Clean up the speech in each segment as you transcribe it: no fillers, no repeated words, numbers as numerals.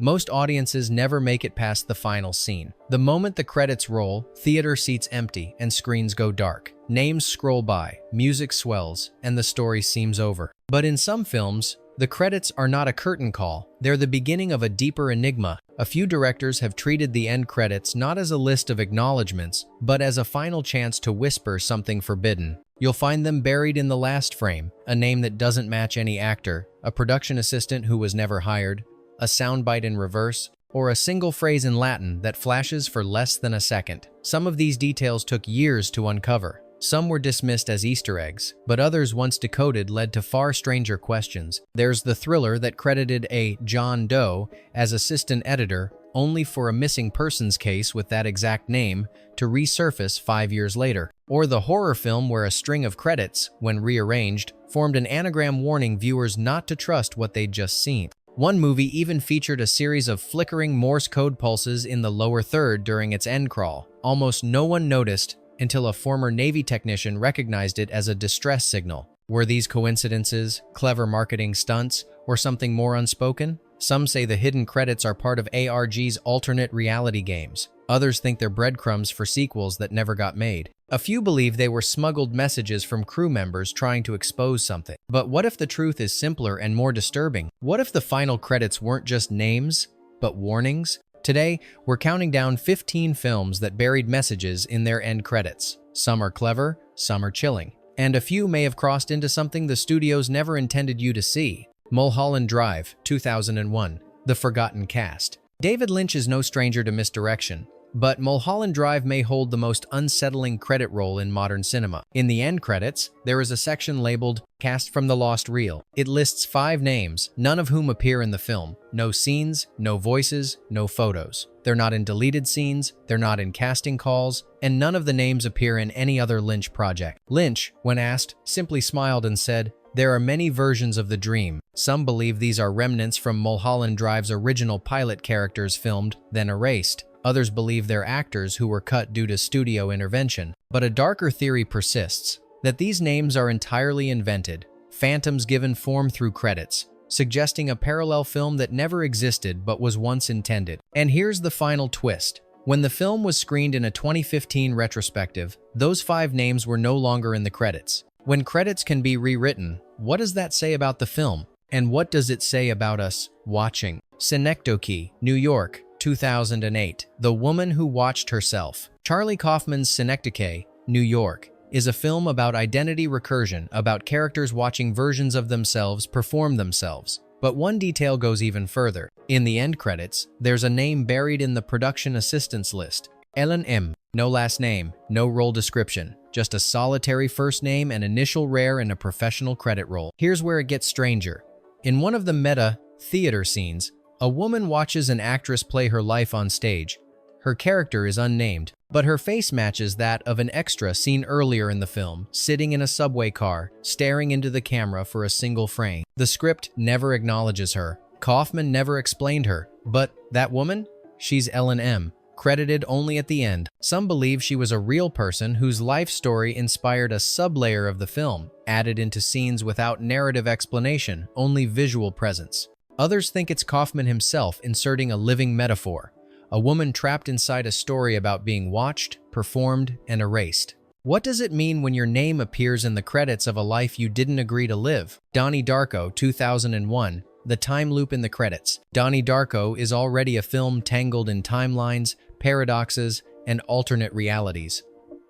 Most audiences never make it past the final scene. The moment the credits roll, theater seats empty and screens go dark. Names scroll by, music swells, and the story seems over. But in some films, the credits are not a curtain call. They're the beginning of a deeper enigma. A few directors have treated the end credits not as a list of acknowledgments, but as a final chance to whisper something forbidden. You'll find them buried in the last frame, a name that doesn't match any actor, a production assistant who was never hired, a soundbite in reverse, or a single phrase in Latin that flashes for less than a second. Some of these details took years to uncover. Some were dismissed as Easter eggs, but others, once decoded, led to far stranger questions. There's the thriller that credited a John Doe as assistant editor, only for a missing persons case with that exact name to resurface 5 years later. Or the horror film where a string of credits, when rearranged, formed an anagram warning viewers not to trust what they'd just seen. One movie even featured a series of flickering Morse code pulses in the lower third during its end crawl. Almost no one noticed until a former Navy technician recognized it as a distress signal. Were these coincidences, clever marketing stunts, or something more unspoken? Some say the hidden credits are part of ARG's alternate reality games. Others think they're breadcrumbs for sequels that never got made. A few believe they were smuggled messages from crew members trying to expose something. But what if the truth is simpler and more disturbing? What if the final credits weren't just names, but warnings? Today, we're counting down 15 films that buried messages in their end credits. Some are clever, some are chilling, and a few may have crossed into something the studios never intended you to see. Mulholland Drive, 2001, The Forgotten Cast. David Lynch is no stranger to misdirection, but Mulholland Drive may hold the most unsettling credit roll in modern cinema. In the end credits, there is a section labeled Cast from the Lost Reel. It lists 5 names, none of whom appear in the film. No scenes, no voices, no photos. They're not in deleted scenes, they're not in casting calls, and none of the names appear in any other Lynch project. Lynch, when asked, simply smiled and said, "There are many versions of the dream. Some believe these are remnants from Mulholland Drive's original pilot characters filmed, then erased. Others believe they're actors who were cut due to studio intervention. But a darker theory persists, that these names are entirely invented, phantoms given form through credits, suggesting a parallel film that never existed but was once intended." And here's the final twist. When the film was screened in a 2015 retrospective, those 5 names were no longer in the credits. When credits can be rewritten, what does that say about the film? And what does it say about us watching? Synecdoche, New York, 2008. The Woman Who Watched Herself. Charlie Kaufman's Synecdoche, New York, is a film about identity recursion, about characters watching versions of themselves perform themselves. But one detail goes even further. In the end credits, there's a name buried in the production assistants list. Ellen M. No last name, no role description, just a solitary first name and initial rare in a professional credit roll. Here's where it gets stranger. In one of the meta theater scenes, a woman watches an actress play her life on stage. Her character is unnamed, but her face matches that of an extra seen earlier in the film, sitting in a subway car, staring into the camera for a single frame. The script never acknowledges her. Kaufman never explained her. But that woman? She's Ellen M., credited only at the end. Some believe she was a real person whose life story inspired a sublayer of the film, added into scenes without narrative explanation, only visual presence. Others think it's Kaufman himself inserting a living metaphor, a woman trapped inside a story about being watched, performed, and erased. What does it mean when your name appears in the credits of a life you didn't agree to live? Donnie Darko, 2001, The Time Loop in the Credits. Donnie Darko is already a film tangled in timelines, paradoxes, and alternate realities.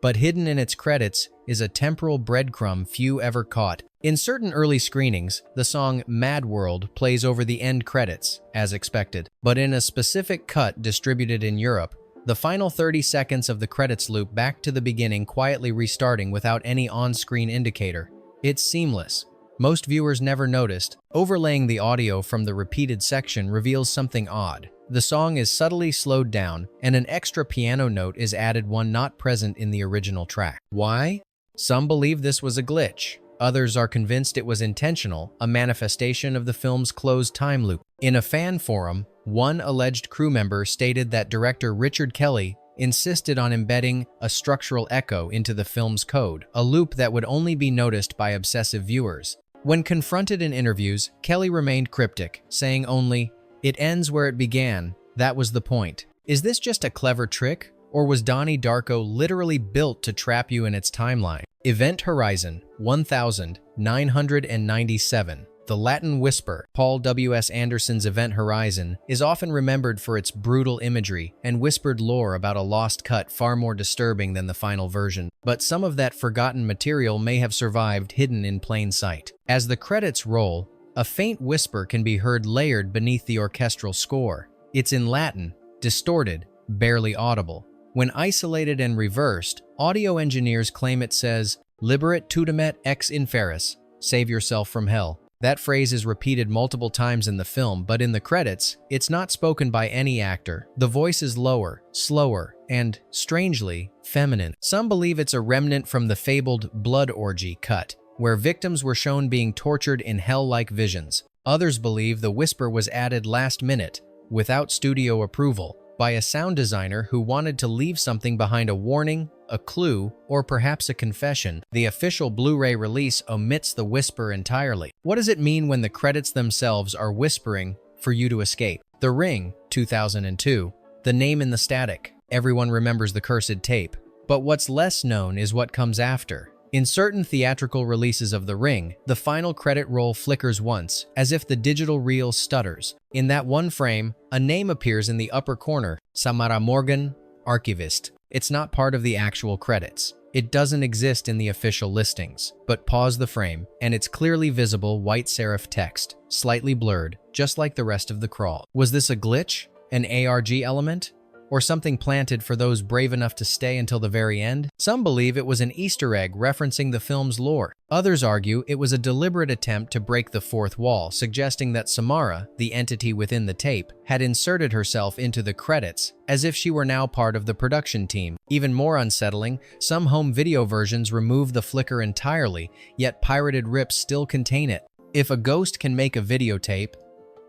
But hidden in its credits is a temporal breadcrumb few ever caught. In certain early screenings, the song Mad World plays over the end credits, as expected. But in a specific cut distributed in Europe, the final 30 seconds of the credits loop back to the beginning, quietly restarting without any on-screen indicator. It's seamless. Most viewers never noticed. Overlaying the audio from the repeated section reveals something odd. The song is subtly slowed down, and an extra piano note is added, one not present in the original track. Why? Some believe this was a glitch. Others are convinced it was intentional, a manifestation of the film's closed time loop. In a fan forum, one alleged crew member stated that director Richard Kelly insisted on embedding a structural echo into the film's code, a loop that would only be noticed by obsessive viewers. When confronted in interviews, Kelly remained cryptic, saying only, It ends where it began. That was the point. Is this just a clever trick? Or was Donnie Darko literally built to trap you in its timeline? Event Horizon 1997. The Latin Whisper, Paul W.S. Anderson's Event Horizon, is often remembered for its brutal imagery and whispered lore about a lost cut far more disturbing than the final version. But some of that forgotten material may have survived hidden in plain sight. As the credits roll, a faint whisper can be heard layered beneath the orchestral score. It's in Latin, distorted, barely audible. When isolated and reversed, audio engineers claim it says, "Liberat tutemet ex inferis," save yourself from hell. That phrase is repeated multiple times in the film, but in the credits, it's not spoken by any actor. The voice is lower, slower, and, strangely, feminine. Some believe it's a remnant from the fabled blood orgy cut, where victims were shown being tortured in hell-like visions. Others believe the whisper was added last minute, without studio approval, by a sound designer who wanted to leave something behind, a warning, a clue, or perhaps a confession. The official Blu-ray release omits the whisper entirely. What does it mean when the credits themselves are whispering for you to escape? The Ring, 2002. The name in the static. Everyone remembers the cursed tape. But what's less known is what comes after. In certain theatrical releases of The Ring, the final credit roll flickers once, as if the digital reel stutters. In that one frame, a name appears in the upper corner, Samara Morgan, archivist. It's not part of the actual credits. It doesn't exist in the official listings. But pause the frame, and it's clearly visible white serif text, slightly blurred, just like the rest of the crawl. Was this a glitch? An ARG element? Or something planted for those brave enough to stay until the very end? Some believe it was an Easter egg referencing the film's lore. Others argue it was a deliberate attempt to break the fourth wall, suggesting that Samara, the entity within the tape, had inserted herself into the credits, as if she were now part of the production team. Even more unsettling, some home video versions remove the flicker entirely, yet pirated rips still contain it. If a ghost can make a videotape,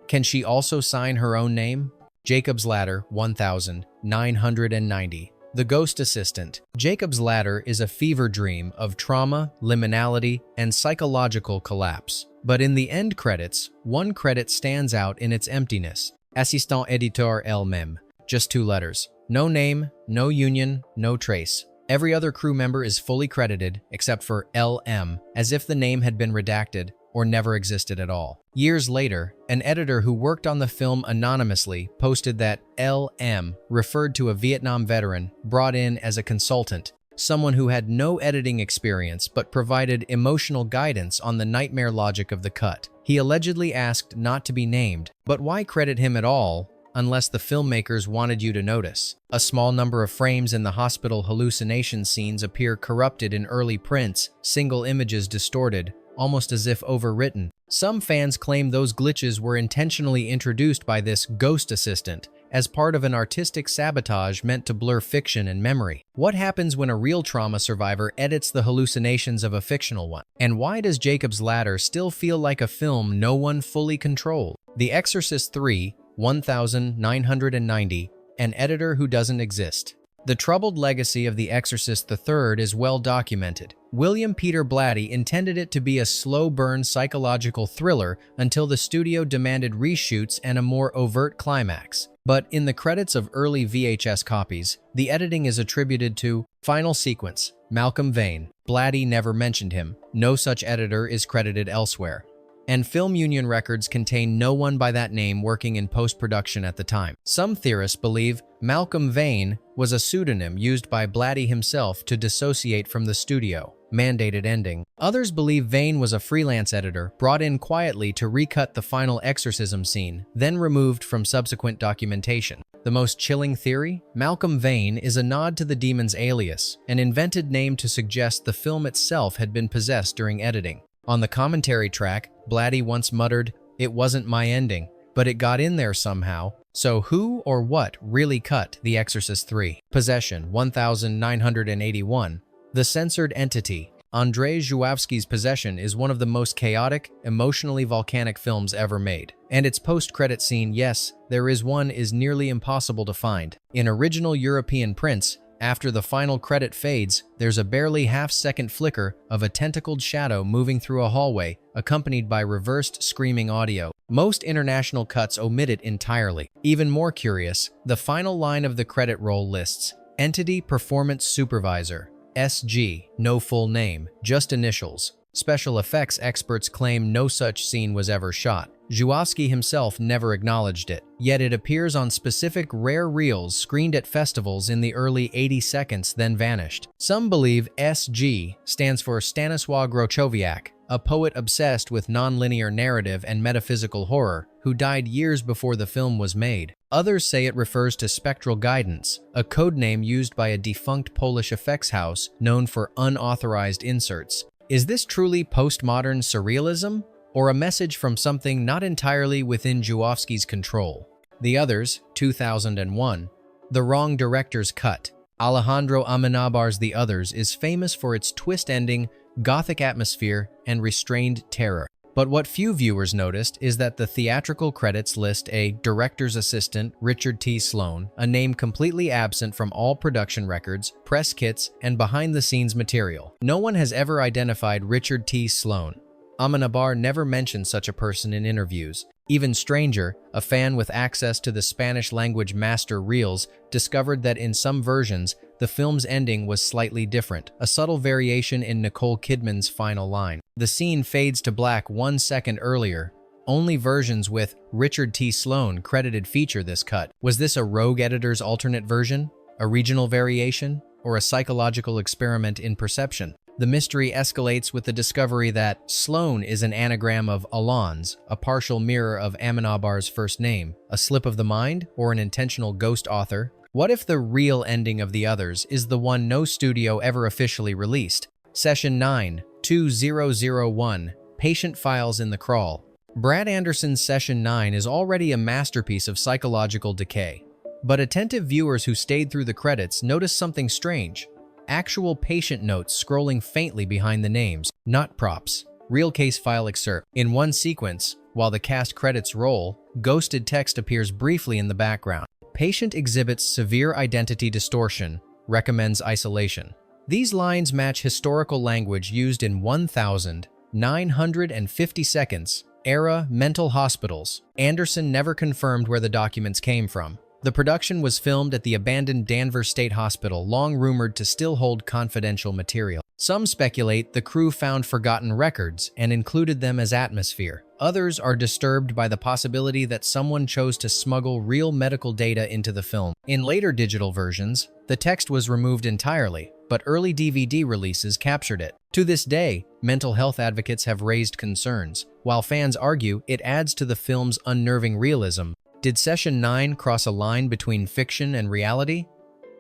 can she also sign her own name? Jacob's Ladder 1990. The Ghost Assistant. Jacob's Ladder is a fever dream of trauma, liminality, and psychological collapse. But in the end credits, one credit stands out in its emptiness. Assistant éditeur elle-même. Just 2 letters. No name, no union, no trace. Every other crew member is fully credited, except for LM, as if the name had been redacted or never existed at all. Years later, an editor who worked on the film anonymously posted that LM referred to a Vietnam veteran brought in as a consultant, someone who had no editing experience but provided emotional guidance on the nightmare logic of the cut. He allegedly asked not to be named, but why credit him at all unless the filmmakers wanted you to notice? A small number of frames in the hospital hallucination scenes appear corrupted in early prints, single images distorted, almost as if overwritten. Some fans claim those glitches were intentionally introduced by this ghost assistant as part of an artistic sabotage meant to blur fiction and memory. What happens when a real trauma survivor edits the hallucinations of a fictional one? And why does Jacob's Ladder still feel like a film no one fully controlled? The Exorcist III, 1990, an editor who doesn't exist. The troubled legacy of The Exorcist III is well documented. William Peter Blatty intended it to be a slow-burn psychological thriller until the studio demanded reshoots and a more overt climax. But in the credits of early VHS copies, the editing is attributed to Final Sequence, Malcolm Vane. Blatty never mentioned him. No such editor is credited elsewhere. And Film Union records contain no one by that name working in post-production at the time. Some theorists believe Malcolm Vane was a pseudonym used by Blatty himself to dissociate from the studio. Mandated ending. Others believe Vane was a freelance editor brought in quietly to recut the final exorcism scene, then removed from subsequent documentation. The most chilling theory? Malcolm Vane is a nod to the demon's alias, an invented name to suggest the film itself had been possessed during editing. On the commentary track, Blatty once muttered, "It wasn't my ending, but it got in there somehow." So who or what really cut The Exorcist III? Possession 1981. The Censored Entity. Andrzej Żuławski's Possession is one of the most chaotic, emotionally volcanic films ever made. And its post-credit scene, yes, there is one, is nearly impossible to find. In original European prints, after the final credit fades, there's a barely half-second flicker of a tentacled shadow moving through a hallway, accompanied by reversed screaming audio. Most international cuts omit it entirely. Even more curious, the final line of the credit roll lists Entity Performance Supervisor, SG, no full name, just initials. Special effects experts claim no such scene was ever shot. Zhuavsky himself never acknowledged it, yet it appears on specific rare reels screened at festivals in the early 80 seconds, then vanished. Some believe SG stands for Stanisław Grochowiak, a poet obsessed with nonlinear narrative and metaphysical horror, who died years before the film was made. Others say it refers to spectral guidance, a codename used by a defunct Polish effects house known for unauthorized inserts. Is this truly postmodern surrealism, or a message from something not entirely within Zhuavsky's control? The Others, 2001. The Wrong Director's Cut. Alejandro Amenabar's The Others is famous for its twist ending, gothic atmosphere, and restrained terror. But what few viewers noticed is that the theatrical credits list a director's assistant, Richard T. Sloan, a name completely absent from all production records, press kits, and behind-the-scenes material. No one has ever identified Richard T. Sloan. Amenabar never mentioned such a person in interviews. Even stranger, a fan with access to the Spanish-language master reels discovered that in some versions, the film's ending was slightly different, a subtle variation in Nicole Kidman's final line. The scene fades to black 1 second earlier. Only versions with Richard T. Sloan credited feature this cut. Was this a rogue editor's alternate version, a regional variation, or a psychological experiment in perception? The mystery escalates with the discovery that Sloan is an anagram of Alon's, a partial mirror of Amenabar's first name, a slip of the mind, or an intentional ghost author. What if the real ending of The Others is the one no studio ever officially released? Session 9, 2001, Patient Files in the Crawl. Brad Anderson's Session 9 is already a masterpiece of psychological decay. But attentive viewers who stayed through the credits noticed something strange. Actual patient notes scrolling faintly behind the names, not props. Real case file excerpt. In one sequence, while the cast credits roll, ghosted text appears briefly in the background. Patient exhibits severe identity distortion, recommends isolation. These lines match historical language used in 1,950 seconds, era mental hospitals. Anderson never confirmed where the documents came from. The production was filmed at the abandoned Danvers State Hospital, long rumored to still hold confidential material. Some speculate the crew found forgotten records and included them as atmosphere. Others are disturbed by the possibility that someone chose to smuggle real medical data into the film. In later digital versions, the text was removed entirely, but early DVD releases captured it. To this day, mental health advocates have raised concerns, while fans argue it adds to the film's unnerving realism. Did Session 9 cross a line between fiction and reality?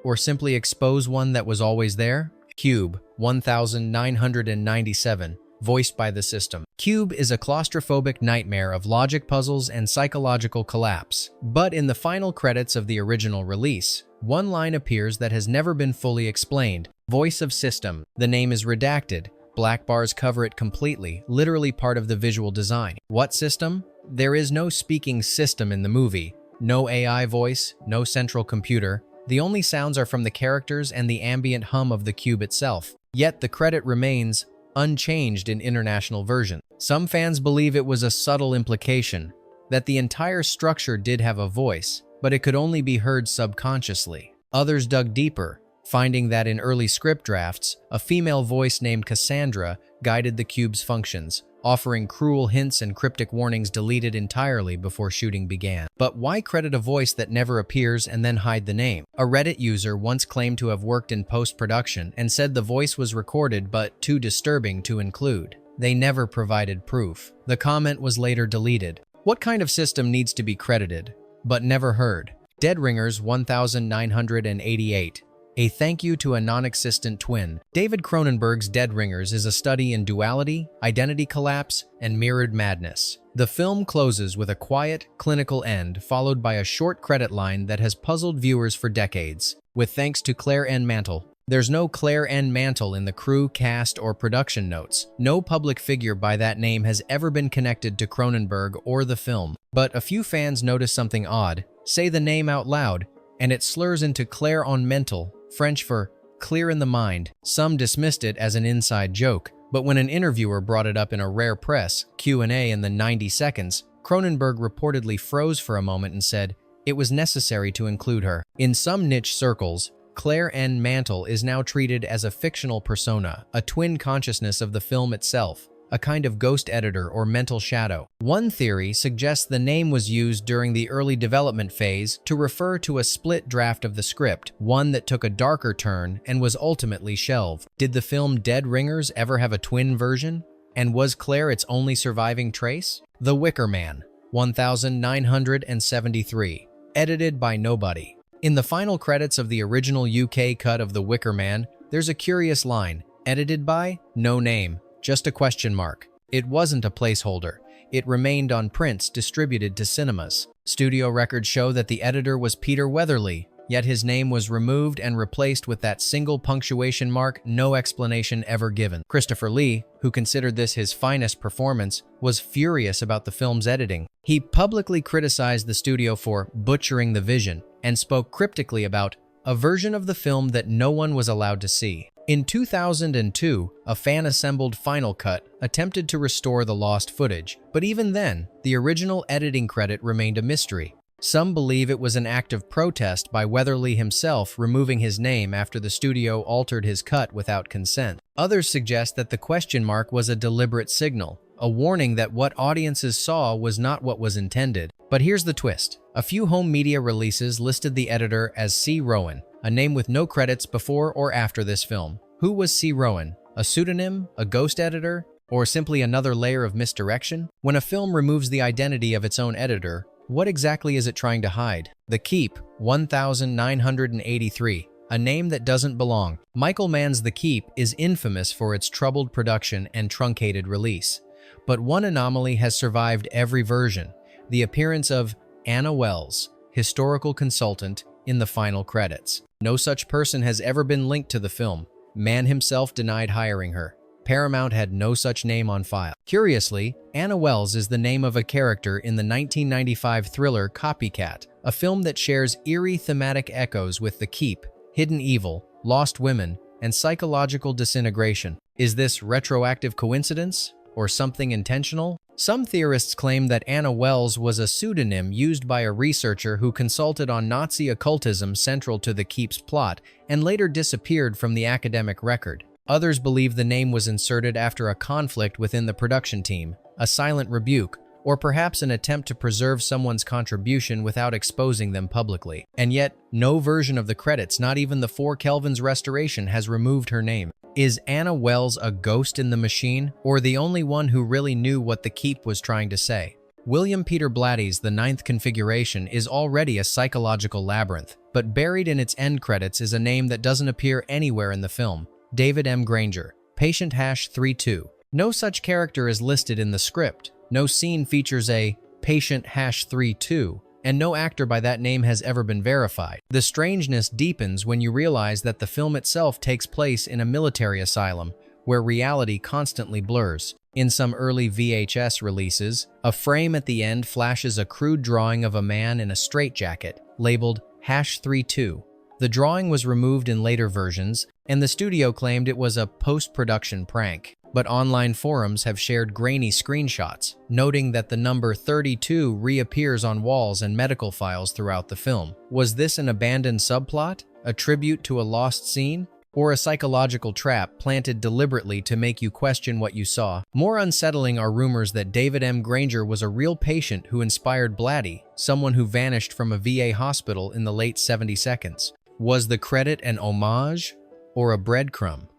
Or simply expose one that was always there? Cube, 1997, voiced by the system. Cube is a claustrophobic nightmare of logic puzzles and psychological collapse. But in the final credits of the original release, one line appears that has never been fully explained. Voice of system. The name is redacted. Black bars cover it completely, literally part of the visual design. What system? There is no speaking system in the movie. No AI voice, no central computer. The only sounds are from the characters and the ambient hum of the cube itself. Yet the credit remains unchanged in international version. Some fans believe it was a subtle implication, that the entire structure did have a voice, but it could only be heard subconsciously. Others dug deeper, finding that in early script drafts, a female voice named Cassandra guided the cube's functions, offering cruel hints and cryptic warnings deleted entirely before shooting began. But why credit a voice that never appears and then hide the name? A Reddit user once claimed to have worked in post-production and said the voice was recorded but too disturbing to include. They never provided proof. The comment was later deleted. What kind of system needs to be credited, but never heard? Dead Ringers 1988. A thank you to a non-existent twin. David Cronenberg's Dead Ringers is a study in duality, identity collapse, and mirrored madness. The film closes with a quiet, clinical end, followed by a short credit line that has puzzled viewers for decades. With thanks to Claire N. Mantle. There's no Claire N. Mantle in the crew, cast, or production notes. No public figure by that name has ever been connected to Cronenberg or the film. But a few fans notice something odd, say the name out loud, and it slurs into Claire en Mental, French for clear in the mind. Some dismissed it as an inside joke, but when an interviewer brought it up in a rare press Q&A in the 90 seconds, Cronenberg reportedly froze for a moment and said, "It was necessary to include her." In some niche circles, Claire N. Mantle is now treated as a fictional persona, a twin consciousness of the film itself, a kind of ghost editor or mental shadow. One theory suggests the name was used during the early development phase to refer to a split draft of the script, one that took a darker turn and was ultimately shelved. Did the film Dead Ringers ever have a twin version? And was Claire its only surviving trace? The Wicker Man, 1973, edited by nobody. In the final credits of the original UK cut of The Wicker Man, there's a curious line, edited by no name, just a question mark. It wasn't a placeholder. It remained on prints distributed to cinemas. Studio records show that the editor was Peter Weatherly, yet his name was removed and replaced with that single punctuation mark, no explanation ever given. Christopher Lee, who considered this his finest performance, was furious about the film's editing. He publicly criticized the studio for butchering the vision and spoke cryptically about a version of the film that no one was allowed to see. In 2002, a fan-assembled final cut attempted to restore the lost footage, but even then, the original editing credit remained a mystery. Some believe it was an act of protest by Weatherly himself removing his name after the studio altered his cut without consent. Others suggest that the question mark was a deliberate signal, a warning that what audiences saw was not what was intended. But here's the twist. A few home media releases listed the editor as C. Rowan, a name with no credits before or after this film. Who was C. Rowan? A pseudonym? A ghost editor? Or simply another layer of misdirection? When a film removes the identity of its own editor, what exactly is it trying to hide? The Keep, 1983, a name that doesn't belong. Michael Mann's The Keep is infamous for its troubled production and truncated release. But one anomaly has survived every version, the appearance of Anna Wells, historical consultant, in the final credits. No such person has ever been linked to the film. Mann himself denied hiring her. Paramount had no such name on file. Curiously, Anna Wells is the name of a character in the 1995 thriller Copycat, a film that shares eerie thematic echoes with The Keep, hidden evil, lost women, and psychological disintegration. Is this retroactive coincidence? Or something intentional? Some theorists claim that Anna Wells was a pseudonym used by a researcher who consulted on Nazi occultism central to The Keep's plot and later disappeared from the academic record. Others believe the name was inserted after a conflict within the production team, a silent rebuke, or perhaps an attempt to preserve someone's contribution without exposing them publicly. And yet, no version of the credits, not even the 4 Kelvin's restoration, has removed her name. Is Anna Wells a ghost in the machine, or the only one who really knew what The Keep was trying to say? William Peter Blatty's The Ninth Configuration is already a psychological labyrinth, but buried in its end credits is a name that doesn't appear anywhere in the film. David M. Granger, Patient #32. No such character is listed in the script. No scene features a Patient #32, and no actor by that name has ever been verified. The strangeness deepens when you realize that the film itself takes place in a military asylum, where reality constantly blurs. In some early VHS releases, a frame at the end flashes a crude drawing of a man in a straitjacket, labeled #32. The drawing was removed in later versions, and the studio claimed it was a post-production prank. But online forums have shared grainy screenshots, noting that the number 32 reappears on walls and medical files throughout the film. Was this an abandoned subplot, a tribute to a lost scene, or a psychological trap planted deliberately to make you question what you saw? More unsettling are rumors that David M. Granger was a real patient who inspired Blatty, someone who vanished from a VA hospital in the late 70s. Was the credit an homage or a breadcrumb?